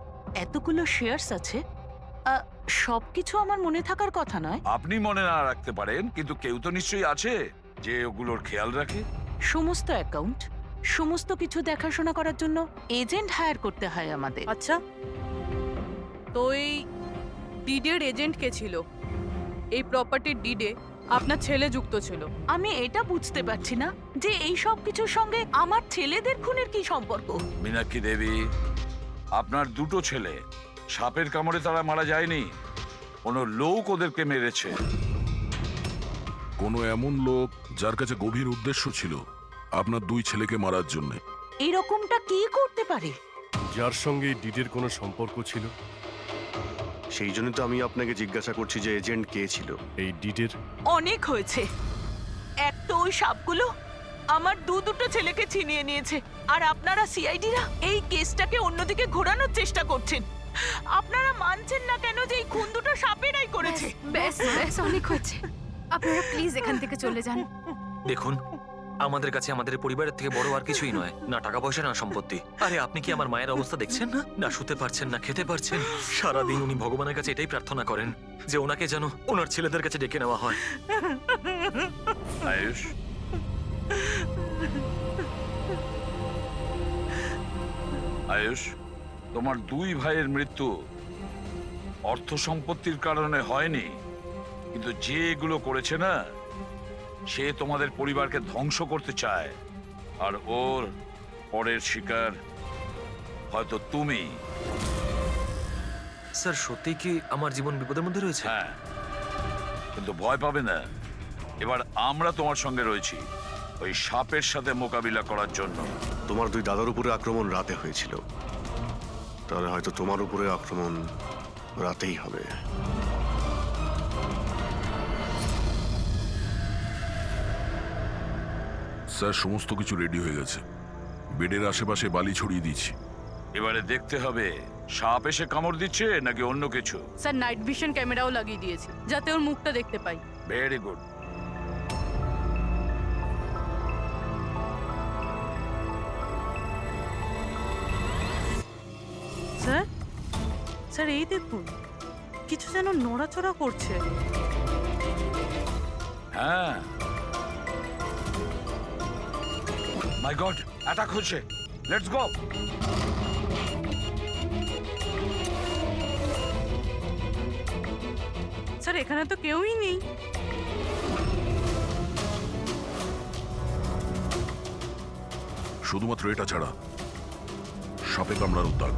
এতগুলো শেয়ার্স আছে, সবকিছু আমার মনে থাকার কথা নয়। আপনি মনে না রাখতে পারেন, কিন্তু কেউ তো নিশ্চয়ই আছে যে ওগুলোর খেয়াল রাখে। সমস্ত অ্যাকাউন্ট, সমস্ত কিছু দেখাশোনা করার জন্য এজেন্ট হায়ার করতে হয় আমাদের। আচ্ছা, তো এই ডিডের এজেন্ট কে ছিল? এই প্রপার্টির ডিডে আপনার ছেলে যুক্ত ছিল। আমি এটা বুঝতে পারছি না যে এই সব কিছুর সঙ্গে আমার ছেলেদের খুনের কি সম্পর্ক। মীনাক্ষী দেবী, আপনার 2টো ছেলে সাপের কামড়ে তারা মারা যায়নি, কোনো লোক ওদেরকে মেরেছে। কোনো এমন লোক যার কাছে গভীর উদ্দেশ্য ছিল আপনার 2 ছেলেকে মারার জন্য। এরকমটা কি করতে পারে? যার সঙ্গে ডিডের কোনো সম্পর্ক ছিল। সেই জন্য তো আমি আপনাকে জিজ্ঞাসা করছি যে এজেন্ট কে ছিল এই ডিডের। অনেক হয়েছে। এক তো ওই সাপগুলো আমার দুটো ছেলেকে ছিনিয়ে নিয়েছে, আর আপনারা সিআইডিরা এই কেসটাকে অন্যদিকে ঘোরানোর চেষ্টা করছেন। আপনারা মানছেন না কেন যে এই খুন দুটো সাপেরাই করেছে? ব্যাস ব্যাস, অনেক হচ্ছে, আপনারা প্লিজ এখান থেকে চলে যান। দেখুন, আমাদের কাছে আমাদের পরিবারের থেকে বড় আর কিছুই নয়, না টাকা পয়সা না সম্পত্তি। আরে আপনি কি আমার মায়ের অবস্থা দেখছেন না? না শুতে পারছেন না খেতে পারছেন। সারাদিন উনি ভগবানের কাছে এটাই প্রার্থনা করেন যে ওনাকে যেন ওনার ছেলেদের কাছে ডেকে নেওয়া হয়। আয়ুষ, আয়ুষ, তোমার 2 ভাইয়ের মৃত্যু অর্থ সম্পত্তির কারণে হয়নি, কিন্তু যে এগুলো করেছে না, সে তোমাদের পরিবারকে ধ্বংস করতে চায়, আর ওর পরের শিকার হয়তো তুমি। স্যার, সত্যি কি আমার জীবন বিপদের মধ্যে রয়েছে? হ্যাঁ, কিন্তু ভয় পাবে না, এবার আমরা তোমার সঙ্গে রয়েছি ওই সাপের সাথে মোকাবিলা করার জন্য। তোমার 2 দাদার উপরে আক্রমণ রাতে হয়েছিল, তাহলে হয়তো তোমার উপরে আক্রমণ রাতেই হবে। স্যার, সমস্ত কিছু রেডি হয়ে গেছে। বেডের আশেপাশে বালি ছড়িয়ে দিচ্ছি। এবারে দেখতে হবে সাপ এসে কামড় দিচ্ছে নাকি অন্য কিছু। স্যার, নাইট ভিশন ক্যামেরাও লাগিয়ে দিয়েছি যাতে ওর মুখটা দেখতে পাই। Very good. স্যার, স্যার এই দেখুন, কিছু যেন নড়াচড়া করছে। হ্যাঁ, মাই গড, অ্যাটাক হচ্ছে। Let's go. স্যার, এখানে তো কেউই নেই। শুধুমাত্র এটা ছাড়া সাপে কামড়ানোর দাগ।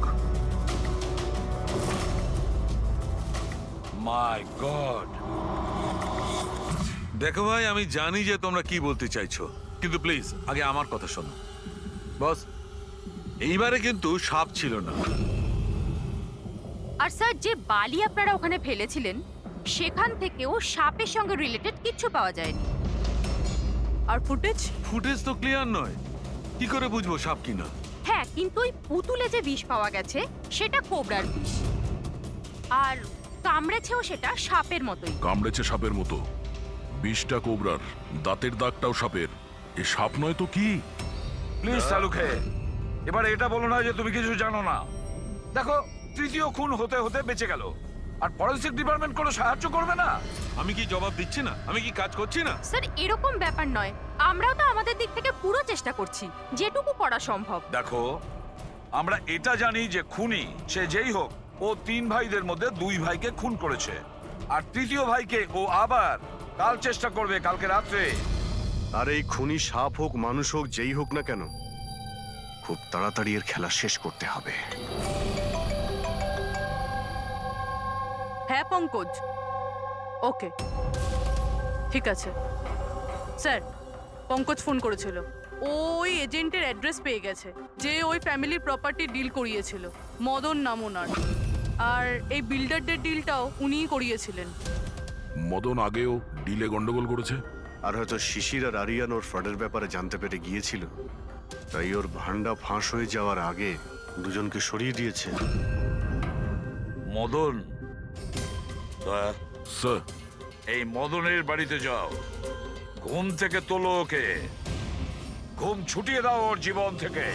মাই গড! দেখো ভাই, আমি জানি যে তোমরা কি বলতে চাইছো, কিন্তু প্লিজ আগে আমার কথা শোনো। বস, এইবারে কিন্তু সাপ ছিল না। আর স্যার, যে বালি আপনারা ওখানে ফেলেছিলেন সেখান থেকেও সাপের সঙ্গে রিলেটেড কিছু পাওয়া যায়নি। আর ফুটেজ? ফুটেজ তো ক্লিয়ার নয়, কি করে বুঝবো সাপ কিনা? হ্যাঁ, কিন্তু ওই পুতুলে যে বিষ পাওয়া গেছে সেটা কোবরার বিষ, আর কামড়েছেও সেটা সাপের মতোই। কামড়েছে সাপের মতো, বিষটা কোবরার, দাঁতের দাগটাও সাপের। এ সাপ নয় তো কি? প্লিজ সালুকে, এবার এটা বলো না যে তুমি কিছু জানো না। দেখো, তৃতীয় খুন হতে হতে বেঁচে গেল, আর ফরেনসিক ডিপার্টমেন্ট কোনো সাহায্য করবে না। আমি কি জবাব দিচ্ছি না? আমি কি কাজ করছি না? স্যার, এরকম ব্যাপার নয়, আমরাও তো আমাদের দিক থেকে পুরো চেষ্টা করছি, যেটুকু করা সম্ভব। দেখো, আমরা এটা জানি যে খুনি সে যেই হোক, ও 3 ভাইদের মধ্যে 2 ভাইকে খুন করেছে, আর তৃতীয় ভাইকে ও আবার কাল চেষ্টা করবে, কালকে রাত্রে। আর এই খুনি সাপ হোক মানুষ হোক যেই হোক না কেন, খুব তাড়াতাড়ি এর খেলা শেষ করতে হবে। হ্যাঁ পঙ্কজ, ওকে, ঠিক আছে। স্যার, পঙ্কজ ফোন করেছিল, ও ওই এজেন্টের অ্যাড্রেস পেয়ে গেছে যে ওই ফ্যামিলির প্রপার্টি ডিল করিয়েছিল। মদন নাম ওনার, আর এই বিল্ডারদের ডিলটাও উনিই করিয়েছিলেন। মদন আগেও ডিলে গন্ডগোল করেছে। আর হয়তো শিশির আর আরিয়ান ওর ফ্রডের ব্যাপারে জানতে পেরে গিয়েছিল, তাই ওর ভান্ডা ফাঁস হয়ে যাওয়ার আগে দুজনকে সরিয়ে দিয়েছে। মদন, স্যার, এই মদনের বাড়িতে যাও, ঘুম থেকে তোলো ওকে, ঘুম ছুটিয়ে দাও ওর জীবন থেকে।